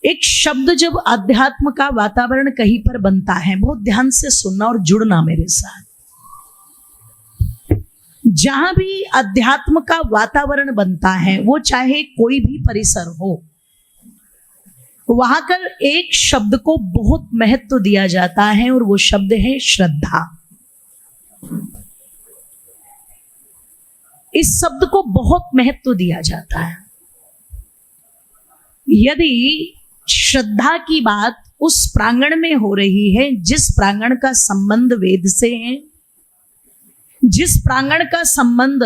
एक शब्द जब अध्यात्म का वातावरण कहीं पर बनता है, बहुत ध्यान से सुनना और जुड़ना मेरे साथ। जहां भी अध्यात्म का वातावरण बनता है, वो चाहे कोई भी परिसर हो, वहां कर एक शब्द को बहुत महत्व दिया जाता है और वो शब्द है श्रद्धा। इस शब्द को बहुत महत्व दिया जाता है। यदि श्रद्धा की बात उस प्रांगण में हो रही है जिस प्रांगण का संबंध वेद से है, जिस प्रांगण का संबंध,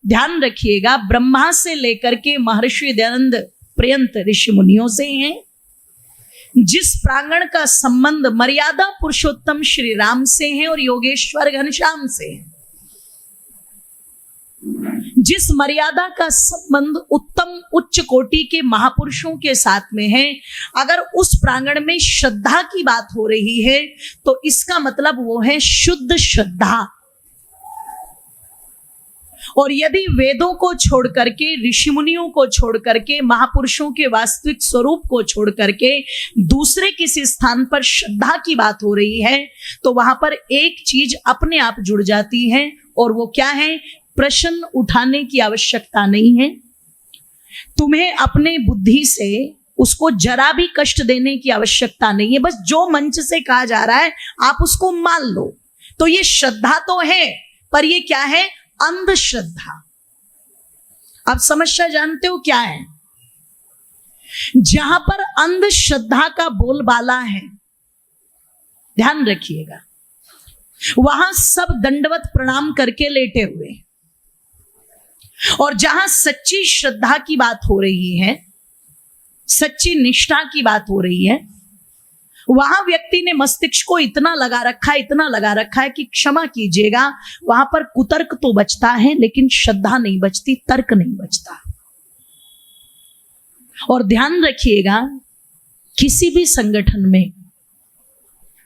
ध्यान रखिएगा, ब्रह्मा से लेकर के महर्षि दयानंद पर्यंत ऋषि मुनियों से है, जिस प्रांगण का संबंध मर्यादा पुरुषोत्तम श्री राम से है और योगेश्वर घनश्याम से है, जिस मर्यादा का संबंध उत्तम उच्च कोटि के महापुरुषों के साथ में है, अगर उस प्रांगण में श्रद्धा की बात हो रही है तो इसका मतलब वो है शुद्ध श्रद्धा। और यदि वेदों को छोड़ करके, ऋषि मुनियों को छोड़ करके, महापुरुषों के वास्तविक स्वरूप को छोड़ करके दूसरे किसी स्थान पर श्रद्धा की बात हो रही है तो वहां पर एक चीज अपने आप जुड़ जाती है, और वो क्या है? प्रश्न उठाने की आवश्यकता नहीं है। तुम्हें अपने बुद्धि से उसको जरा भी कष्ट देने की आवश्यकता नहीं है। बस जो मंच से कहा जा रहा है आप उसको मान लो। तो ये श्रद्धा तो है, पर ये क्या है? अंधश्रद्धा। आप समस्या जानते हो क्या है? जहां पर अंधश्रद्धा का बोलबाला है, ध्यान रखिएगा, वहां सब दंडवत प्रणाम करके लेटे हुए। और जहां सच्ची श्रद्धा की बात हो रही है, सच्ची निष्ठा की बात हो रही है, वहां व्यक्ति ने मस्तिष्क को इतना लगा रखा है कि क्षमा कीजिएगा, वहां पर कुतर्क तो बचता है लेकिन श्रद्धा नहीं बचती, तर्क नहीं बचता। और ध्यान रखिएगा, किसी भी संगठन में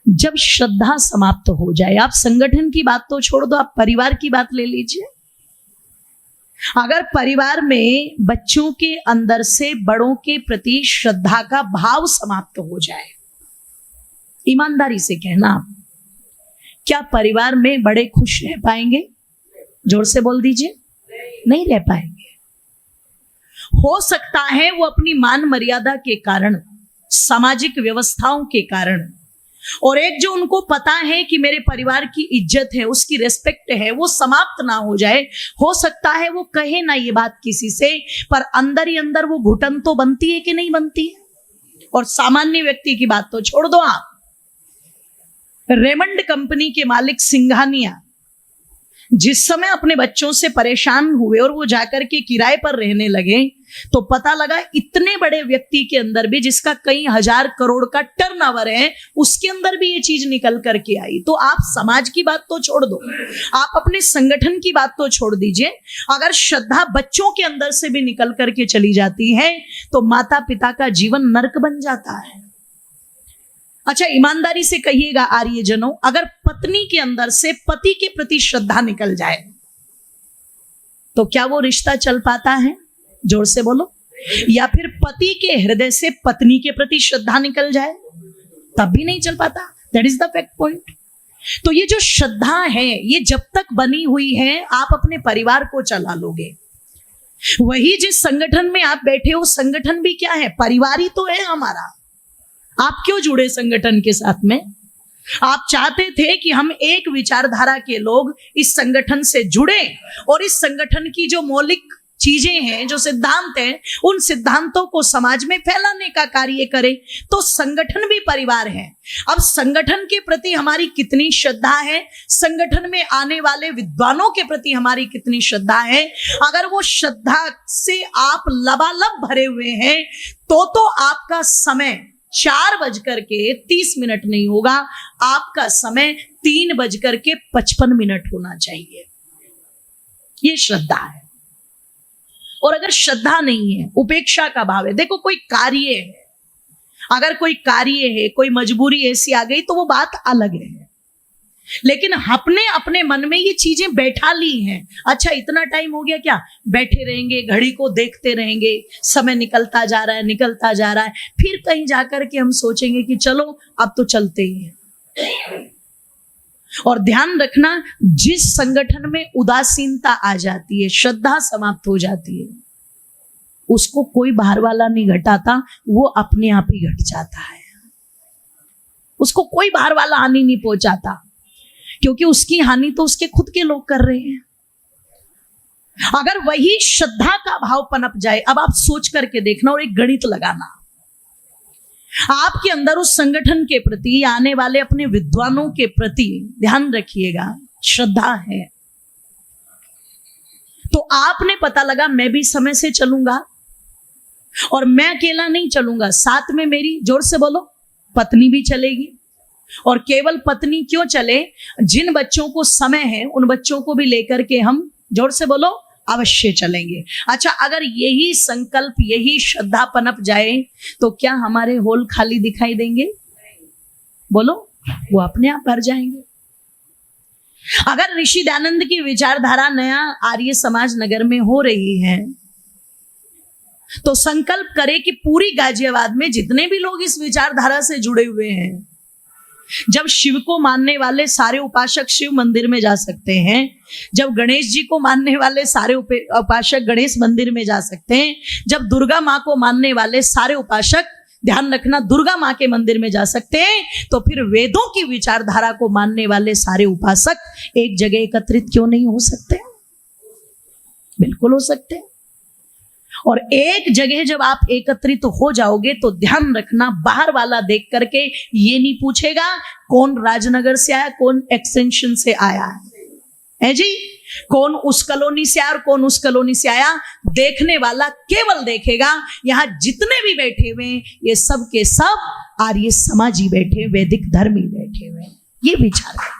जब श्रद्धा समाप्त हो जाए, आप संगठन की बात तो छोड़ दो, आप परिवार की बात ले लीजिए। अगर परिवार में बच्चों के अंदर से बड़ों के प्रति श्रद्धा का भाव समाप्त हो जाए, ईमानदारी से कहना, क्या परिवार में बड़े खुश रह पाएंगे? जोर से बोल दीजिए, नहीं रह पाएंगे। हो सकता है वो अपनी मान मर्यादा के कारण, सामाजिक व्यवस्थाओं के कारण, और एक जो उनको पता है कि मेरे परिवार की इज्जत है, उसकी रेस्पेक्ट है, वो समाप्त ना हो जाए। हो सकता है वो कहे ना ये बात किसी से, पर अंदर ही अंदर वो घुटन तो बनती है कि नहीं बनती है। और सामान्य व्यक्ति की बात तो छोड़ दो आप, रेमंड कंपनी के मालिक सिंघानिया जिस समय अपने बच्चों से परेशान हुए और वो जाकर के किराए पर रहने लगे, तो पता लगा इतने बड़े व्यक्ति के अंदर भी, जिसका कई हजार करोड़ का टर्नओवर है, उसके अंदर भी ये चीज निकल करके आई। तो आप समाज की बात तो छोड़ दो, आप अपने संगठन की बात तो छोड़ दीजिए, अगर श्रद्धा बच्चों के अंदर से भी निकल करके चली जाती है तो माता पिता का जीवन नरक बन जाता है। अच्छा, ईमानदारी से कहिएगा आर्यजनों, अगर पत्नी के अंदर से पति के प्रति श्रद्धा निकल जाए तो क्या वो रिश्ता चल पाता है? जोर से बोलो। या फिर पति के हृदय से पत्नी के प्रति श्रद्धा निकल जाए, तब भी नहीं चल पाता। That is the fact point. तो ये जो श्रद्धा है, ये जब तक बनी हुई है, आप अपने परिवार को चला लोगे। वही जिस संगठन में आप बैठे हो, संगठन भी क्या है? परिवार ही तो है हमारा। आप क्यों जुड़े संगठन के साथ में? आप चाहते थे कि हम एक विचारधारा के लोग इस संगठन से जुड़े और इस संगठन की जो मौलिक चीजें हैं, जो सिद्धांत हैं, उन सिद्धांतों को समाज में फैलाने का कार्य करें। तो संगठन भी परिवार है। अब संगठन के प्रति हमारी कितनी श्रद्धा है, संगठन में आने वाले विद्वानों के प्रति हमारी कितनी श्रद्धा है, अगर वो श्रद्धा से आप लबालब भरे हुए हैं तो आपका समय 4:30 नहीं होगा, आपका समय 3:55 होना चाहिए। ये श्रद्धा है। और अगर श्रद्धा नहीं है, उपेक्षा का भाव है, देखो कोई कार्य है, अगर कोई कार्य है, कोई मजबूरी ऐसी आ गई तो वो बात अलग है। लेकिन अपने अपने मन में ये चीजें बैठा ली हैं। अच्छा इतना टाइम हो गया क्या, बैठे रहेंगे, घड़ी को देखते रहेंगे, समय निकलता जा रहा है, निकलता जा रहा है। फिर कहीं जाकर के हम सोचेंगे कि चलो अब तो चलते ही हैं। और ध्यान रखना, जिस संगठन में उदासीनता आ जाती है, श्रद्धा समाप्त हो जाती है, उसको कोई बाहर वाला नहीं घटाता, वो अपने आप ही घट जाता है। उसको कोई बाहर वाला हानि नहीं पहुंचाता, क्योंकि उसकी हानि तो उसके खुद के लोग कर रहे हैं। अगर वही श्रद्धा का भाव पनप जाए, अब आप सोच करके देखना और एक गणित लगाना, आपके अंदर उस संगठन के प्रति, आने वाले अपने विद्वानों के प्रति ध्यान रखिएगा, श्रद्धा है, तो आपने पता लगा मैं भी समय से चलूंगा, और मैं अकेला नहीं चलूंगा, साथ में मेरी, जोर से बोलो, पत्नी भी चलेगी। और केवल पत्नी क्यों चले, जिन बच्चों को समय है उन बच्चों को भी लेकर के हम, जोर से बोलो, अवश्य चलेंगे। अच्छा अगर यही संकल्प, यही श्रद्धा पनप जाए तो क्या हमारे हॉल खाली दिखाई देंगे? बोलो, वो अपने आप भर जाएंगे। अगर ऋषि दयानंद की विचारधारा नया आर्य समाज नगर में हो रही है, तो संकल्प करे कि पूरी गाजियाबाद में जितने भी लोग इस विचारधारा से जुड़े हुए हैं, जब शिव को मानने वाले सारे उपासक शिव मंदिर में जा सकते हैं, जब गणेश जी को मानने वाले सारे उपासक गणेश मंदिर में जा सकते हैं, जब दुर्गा माँ को मानने वाले सारे उपासक, ध्यान रखना, दुर्गा माँ के मंदिर में जा सकते हैं, तो फिर वेदों की विचारधारा को मानने वाले सारे उपासक एक जगह एकत्रित क्यों नहीं हो सकते? बिल्कुल हो सकते हैं। और एक जगह जब आप एकत्रित हो जाओगे तो ध्यान रखना, बाहर वाला देख करके ये नहीं पूछेगा कौन राजनगर से आया, कौन एक्सटेंशन से आया है जी, कौन उस कॉलोनी से आया और कौन उस कॉलोनी से आया। देखने वाला केवल देखेगा यहाँ जितने भी बैठे हुए ये सब के सब आर्य समाजी बैठे, वैदिक धर्मी बैठे हुए, ये विचार है।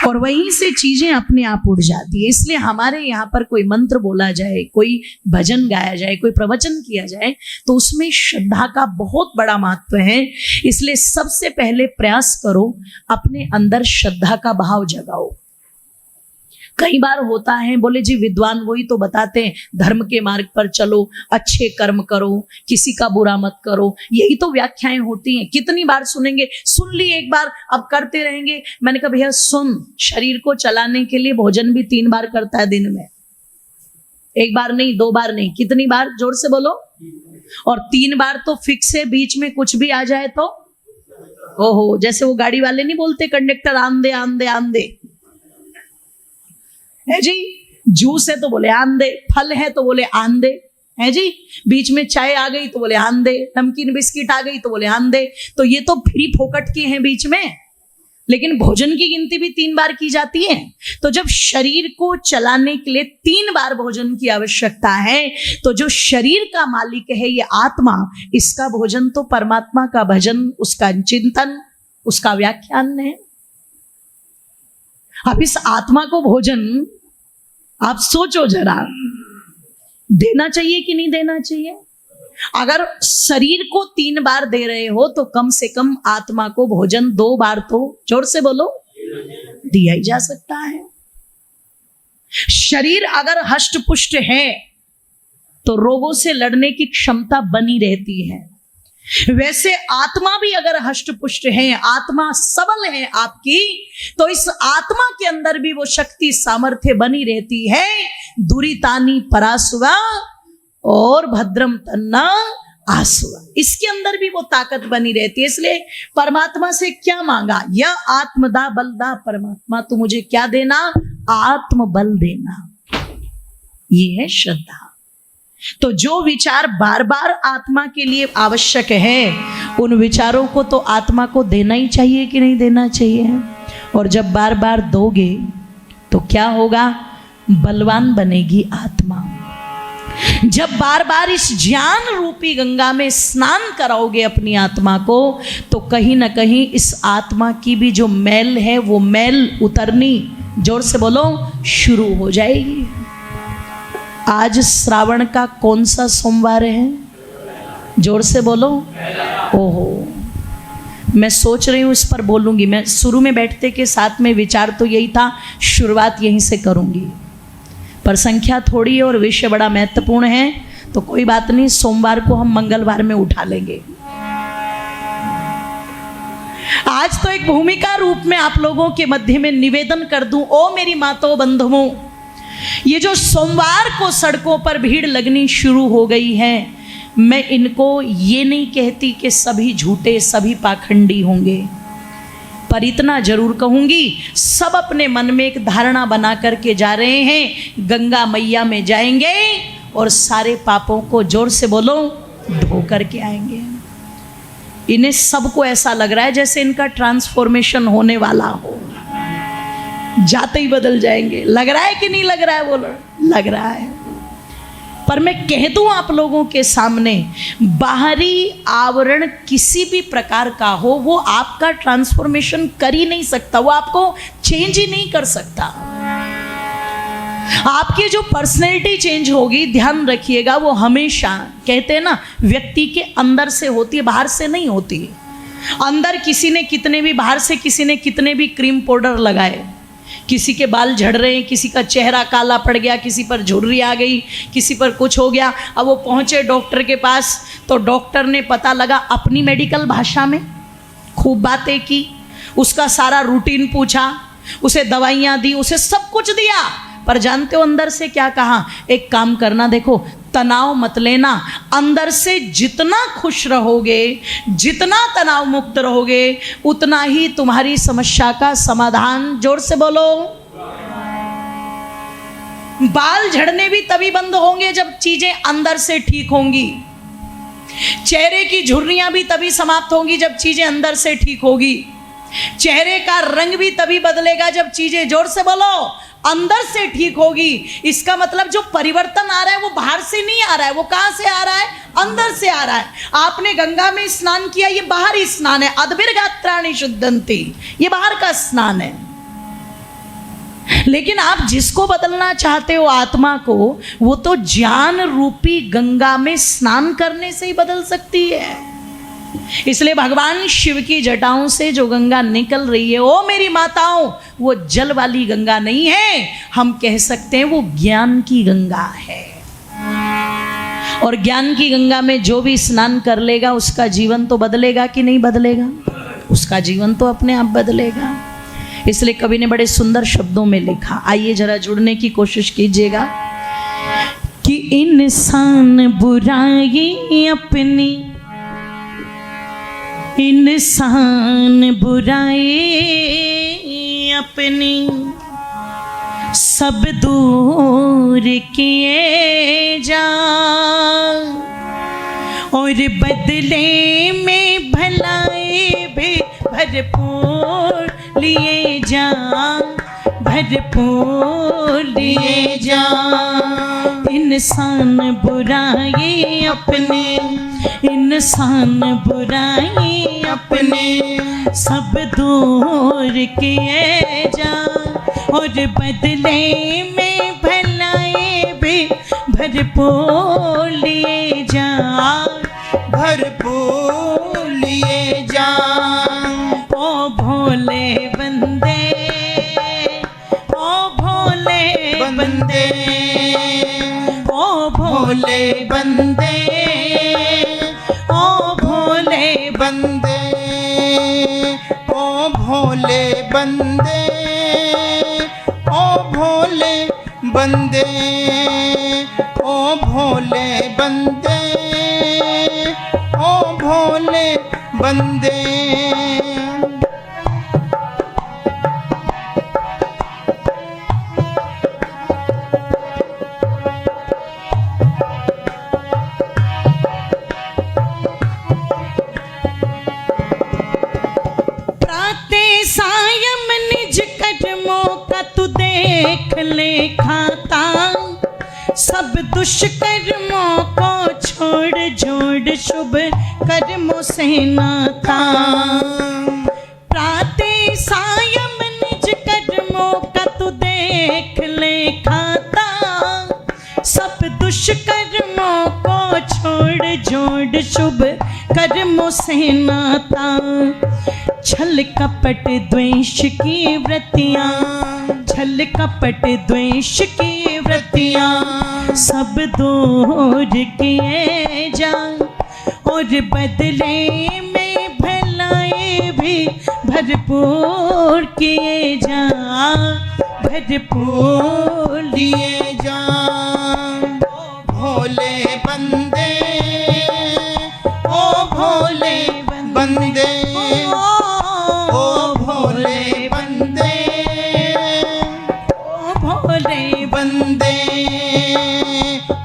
और वहीं से चीजें अपने आप उड़ जाती है। इसलिए हमारे यहाँ पर कोई मंत्र बोला जाए, कोई भजन गाया जाए, कोई प्रवचन किया जाए, तो उसमें श्रद्धा का बहुत बड़ा महत्व है। इसलिए सबसे पहले प्रयास करो, अपने अंदर श्रद्धा का भाव जगाओ। कई बार होता है, बोले जी विद्वान वही तो बताते हैं धर्म के मार्ग पर चलो, अच्छे कर्म करो, किसी का बुरा मत करो, यही तो व्याख्याएं होती हैं। कितनी बार सुनेंगे, सुन ली एक बार, अब करते रहेंगे। मैंने कहा भैया सुन, शरीर को चलाने के लिए भोजन भी 3 बार करता है दिन में, 1 बार नहीं, 2 बार नहीं, कितनी बार, जोर से बोलो। और 3 बार तो फिक्स है, बीच में कुछ भी आ जाए तो ओहो, जैसे वो गाड़ी वाले नहीं बोलते कंडक्टर, आंदे आंदे आंदे है जी, जूस है तो बोले आंदे, फल है तो बोले आंदे है जी, बीच में चाय आ गई तो बोले आंदे, नमकीन बिस्किट आ गई तो बोले आंदे। तो ये तो फ्री फोकट के हैं बीच में, लेकिन भोजन की गिनती भी 3 बार की जाती है। तो जब शरीर को चलाने के लिए 3 बार भोजन की आवश्यकता है, तो जो शरीर का मालिक है ये आत्मा, इसका भोजन तो परमात्मा का भजन, उसका चिंतन, उसका व्याख्यान है। अब इस आत्मा को भोजन आप सोचो जरा, देना चाहिए कि नहीं देना चाहिए? अगर शरीर को 3 बार दे रहे हो तो कम से कम आत्मा को भोजन 2 बार तो, जोर से बोलो, दिया ही जा सकता है। शरीर अगर हष्ट पुष्ट है तो रोगों से लड़ने की क्षमता बनी रहती है। वैसे आत्मा भी अगर हष्ट पुष्ट है, आत्मा सबल है आपकी, तो इस आत्मा के अंदर भी वो शक्ति सामर्थ्य बनी रहती है। दुरितानी परासुवा और भद्रम तन्ना आसुवा, इसके अंदर भी वो ताकत बनी रहती है। इसलिए परमात्मा से क्या मांगा, यह आत्मदा बलदा, परमात्मा तू मुझे क्या देना, आत्म बल देना। ये है श्रद्धा। तो जो विचार बार बार आत्मा के लिए आवश्यक है, उन विचारों को तो आत्मा को देना ही चाहिए कि नहीं देना चाहिए? और जब बार बार दोगे तो क्या होगा, बलवान बनेगी आत्मा। जब बार बार इस ज्ञान रूपी गंगा में स्नान कराओगे अपनी आत्मा को, तो कहीं ना कहीं इस आत्मा की भी जो मैल है वो मैल उतरनी, जोर से बोलो, शुरू हो जाएगी। आज श्रावण का कौन सा सोमवार है, जोर से बोलो। ओहो, मैं सोच रही हूँ इस पर बोलूँगी। मैं शुरू में बैठते के साथ में विचार तो यही था, शुरुआत यहीं से करूँगी, पर संख्या थोड़ी है और विषय बड़ा महत्वपूर्ण है, तो कोई बात नहीं, सोमवार को हम मंगलवार में उठा लेंगे। आज तो एक भूमिका रूप में आप लोगों के मध्य में निवेदन कर दूं, ओ मेरी माताओं बंधुओं, ये जो सोमवार को सड़कों पर भीड़ लगनी शुरू हो गई है, मैं इनको ये नहीं कहती कि सभी झूठे सभी पाखंडी होंगे, पर इतना जरूर कहूंगी, सब अपने मन में एक धारणा बना करके जा रहे हैं, गंगा मैया में जाएंगे और सारे पापों को, जोर से बोलो, धो करके आएंगे। इन्हें सबको ऐसा लग रहा है जैसे इनका ट्रांसफॉर्मेशन होने वाला हो, जाते ही बदल जाएंगे। लग रहा है कि नहीं लग रहा है? बोलो, लग रहा है। पर मैं कह दूं आप लोगों के सामने, बाहरी आवरण किसी भी प्रकार का हो, वो आपका ट्रांसफॉर्मेशन कर ही नहीं सकता, वो आपको चेंज ही नहीं कर सकता। आपकी जो पर्सनैलिटी चेंज होगी, ध्यान रखिएगा, वो हमेशा, कहते हैं ना, व्यक्ति के अंदर से होती है, बाहर से नहीं होती। अंदर किसी ने कितने भी, बाहर से किसी ने कितने भी क्रीम पाउडर लगाए, किसी के बाल झड़ रहे हैं, किसी का चेहरा काला पड़ गया, किसी पर झुर्री आ गई, किसी पर कुछ हो गया, अब वो पहुंचे डॉक्टर के पास, तो डॉक्टर ने पता लगा अपनी मेडिकल भाषा में खूब बातें की, उसका सारा रूटीन पूछा, उसे दवाइयाँ दी, उसे सब कुछ दिया, पर जानते हो अंदर से क्या कहा? एक काम करना, देखो, तनाव मत लेना, अंदर से जितना खुश रहोगे, जितना तनाव मुक्त रहोगे, उतना ही तुम्हारी समस्या का समाधान, जोर से बोलो। बाल झड़ने भी तभी बंद होंगे जब चीजें अंदर से ठीक होंगी, चेहरे की झुर्रियां भी तभी समाप्त होंगी जब चीजें अंदर से ठीक होगी, चेहरे का रंग भी तभी बदलेगा जब चीजें, जोर से बोलो, अंदर से ठीक होगी। इसका मतलब जो परिवर्तन आ रहा है वो बाहर से नहीं आ रहा है, वो कहां से आ रहा है? अंदर से आ रहा है। आपने गंगा में स्नान किया, ये बाहरी स्नान है, अद्भिर्गात्राणि शुद्धंति, ये बाहर का स्नान है। लेकिन आप जिसको बदलना चाहते हो, आत्मा को, वो तो ज्ञान रूपी गंगा में स्नान करने से ही बदल सकती है। इसलिए भगवान शिव की जटाओं से जो गंगा निकल रही है, ओ मेरी माताओं, वो जल वाली गंगा नहीं है, हम कह सकते हैं वो ज्ञान की गंगा है। और ज्ञान की गंगा में जो भी स्नान कर लेगा, उसका जीवन तो बदलेगा कि नहीं बदलेगा? उसका जीवन तो अपने आप बदलेगा। इसलिए कवि ने बड़े सुंदर शब्दों में लिखा, आइए जरा जुड़ने की कोशिश कीजिएगा, कि इंसान बुराई अपनी, इंसान बुराई अपनी सब दूर किए जा, और बदले में भलाई भी भरपूर लिए जा, भरपूर लिए जा। इंसान बुराई अपने, इंसान बुराई अपने सब दूर किए जा, और बदले में भलाई भी भरपूर लिए जा, भरपूर लिए जा। ओ भोले बंदे, ओ भोले बंदे, ओ भोले बंदे, ओ भोले बंदे, ओ भोले बंदे, ओ भोले बंदे, ओ भोले बंदे, ओ भोले बंदे। सायम निज कर्मों का तू देख ले खाता, सब दुष्कर्मों को छोड़ जोड़ शुभ कर्मों से नाता। प्रातः सायम निज कर्मों का तू देख ले खाता, सब दुष्कर्मों को छोड़ जोड़ शुभ कर्मों से नाता, छल कपट द्वेष की वृत्तियां, छल कपट द्वेष की वृत्तियां सब दूर किए जा, और बदले में भलाई भी भरपूर किए जा, भरपूर लिए जा। भोले बंदे, ओ भोले बंदे, ओ भोले बंदे, ओ भोले बंदे,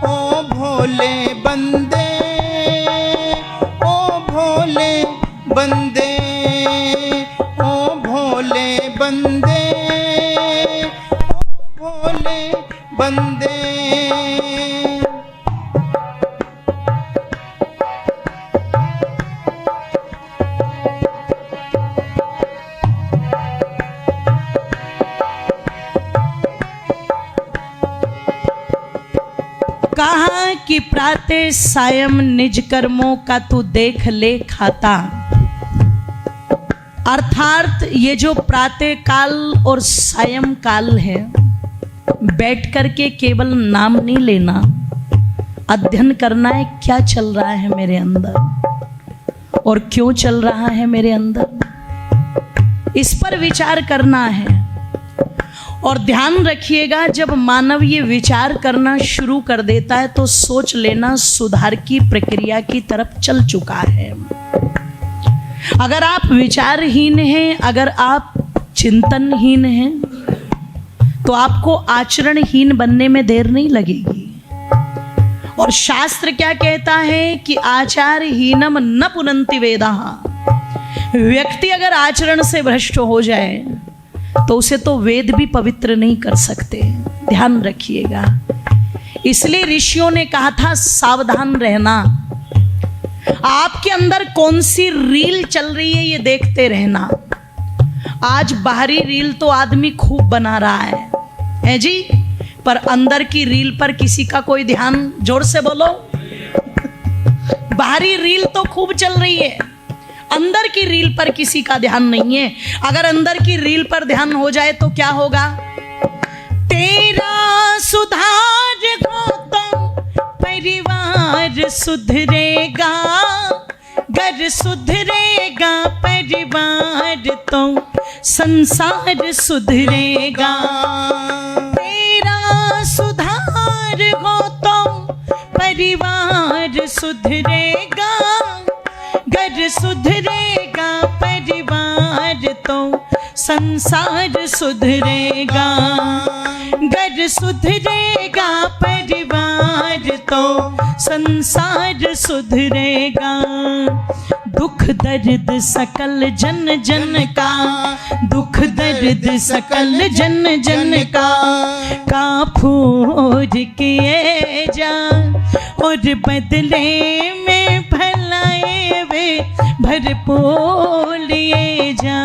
ओ भोले बंदे, ओ भोले बंदे, ओ भोले बंदे, ओ भोले बंदे। कहा कि प्रातः सायं निज कर्मों का तू देख ले खाता, अर्थात ये जो प्रातः काल और सायं काल है, बैठ करके केवल नाम नहीं लेना, अध्ययन करना है क्या चल रहा है मेरे अंदर और क्यों चल रहा है मेरे अंदर, इस पर विचार करना है। और ध्यान रखिएगा, जब मानव ये विचार करना शुरू कर देता है तो सोच लेना सुधार की प्रक्रिया की तरफ चल चुका है। अगर आप विचारहीन हैं, अगर आप चिंतनहीन हैं, तो आपको आचरणहीन बनने में देर नहीं लगेगी। और शास्त्र क्या कहता है कि आचारहीनम न पुनन्ति वेदाः। व्यक्ति अगर आचरण से भ्रष्ट हो जाए तो उसे तो वेद भी पवित्र नहीं कर सकते, ध्यान रखिएगा। इसलिए ऋषियों ने कहा था सावधान रहना, आपके अंदर कौन सी रील चल रही है ये देखते रहना। आज बाहरी रील तो आदमी खूब बना रहा है जी, पर अंदर की रील पर किसी का कोई ध्यान, जोर से बोलो। बाहरी रील तो खूब चल रही है, अंदर की रील पर किसी का ध्यान नहीं है। अगर अंदर की रील पर ध्यान हो जाए तो क्या होगा? तेरा सुधार हो तो परिवार सुधरेगा, घर सुधरेगा परिवार तो संसार सुधरेगा। तेरा सुधार हो तो परिवार सुधरेगा, घर सुधरेगा परिवार तो संसार सुधरेगा। घर सुधरेगा परिवार तो संसार सुधरेगा। दुख दर्द सकल जन जन का, दुख दर्द सकल जन जन का फूर किए जा, और बदले में भलाए वे भरपूर लिए जा,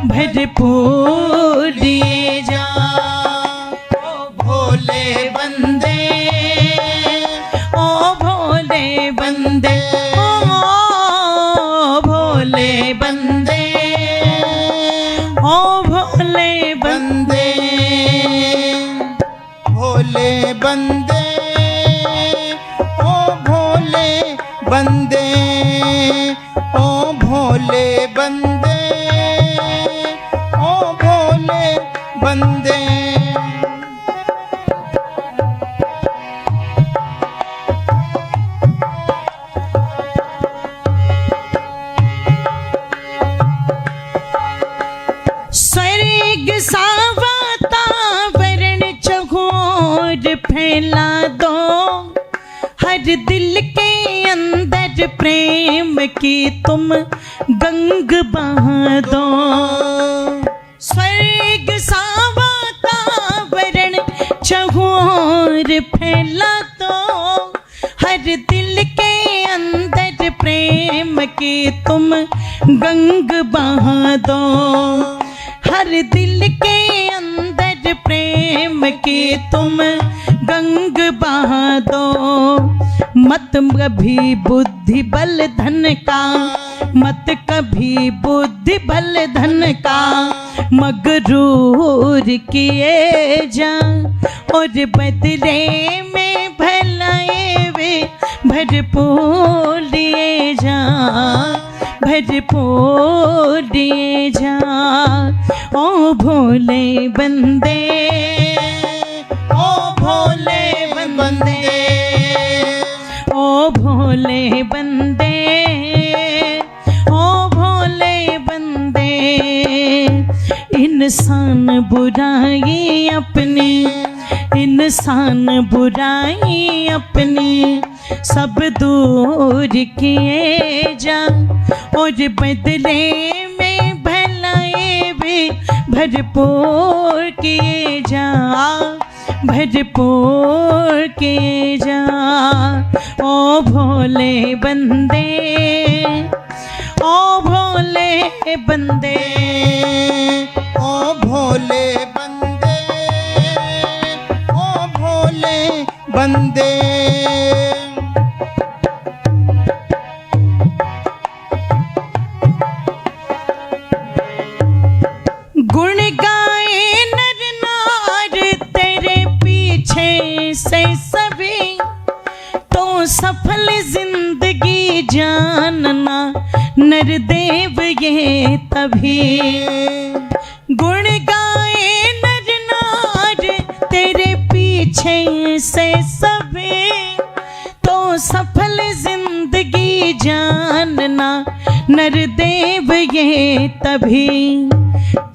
भरपूर लिए जा। ओ भोले बंदे, ओ भोले बंदे, ओ भोले बंदे, ओ भोले बंदे, भोले बंदे, ओ भोले बंदे, ओ भोले बंदे, ओ भोले बंदे। स्वर्ग सा वातावरण चहुओर फैला दो, हर दिल के अंदर प्रेम की तुम गंग बहा दो। स्वर्ग सा वातावरण चहुओर फैला दो, हर दिल के अंदर प्रेम की तुम गंग बहा दो। हर दिल के अंदर प्रेम की तुम गंग बहा दो, मत कभी बुद्धि बल धन का, मत कभी बुद्धि बल धन का मगरूर किए जा, और बदले में भलाए वे भरपूर दिए जा, भरपूर दिए जा। ओ भोले बंदे, ओ भोले बंदे, ओ भोले बंदे, ओ भोले बंदे। इंसान बुराई अपनी, इंसान बुराई अपनी सब दूर किए जा, और बदले में भलाई भी भरपूर किए जा, भरपूर किए जा। ओ भोले बंदे, ओ भोले बंदे, ओ भोले बंदे, ओ भोले बंदे। गुण गाए नर नार तेरे पीछे से सभी, तो सफल जिंदगी जानना नरदेव ये तभी। गुण गाए नर नार तेरे पीछे से सभी, तो सफल जिंदगी जानना नरदेव ये तभी।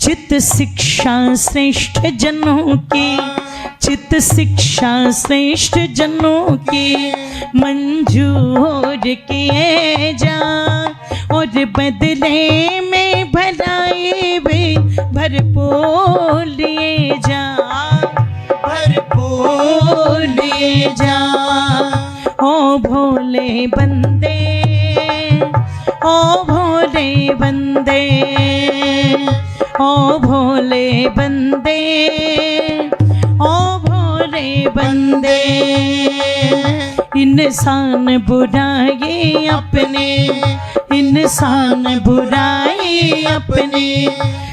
चित शिक्षा श्रेष्ठ जनों की, चित शिक्षा श्रेष्ठ जनों की मंजूर किए जा, और बदले में भलाई भी भरपूर लिए जा, भरपूर लिए जा। ओ भोले बंदे, ओ भोले बंदे, ओ भोले बंदे, ओ भोले बंदे। इंसान बुराई अपने, इंसान बुराई अपने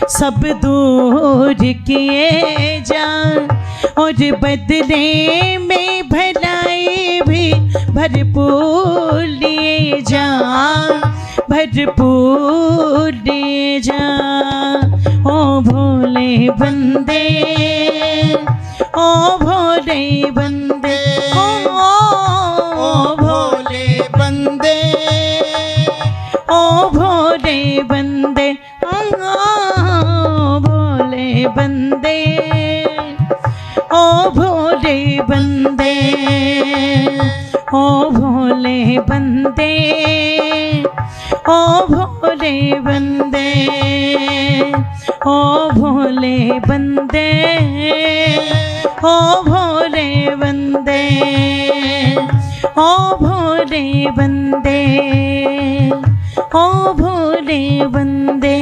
सब दूर किए जा, और बदले में भलाई भी भरपूर लिए जा, भरपूर लिए जा। ओ भोले बंदे, ओ भोले बंदे, ओ भोले बंदे, ओ भोले बंदे, ओ भोले बंदे, ओ भोले बंदे, ओ भोले बंदे, ओ भोले बंदे, ओ भोले बंदे, ओ भोले बंदे, ओ भोले बंदे, ओ भोले बंदे।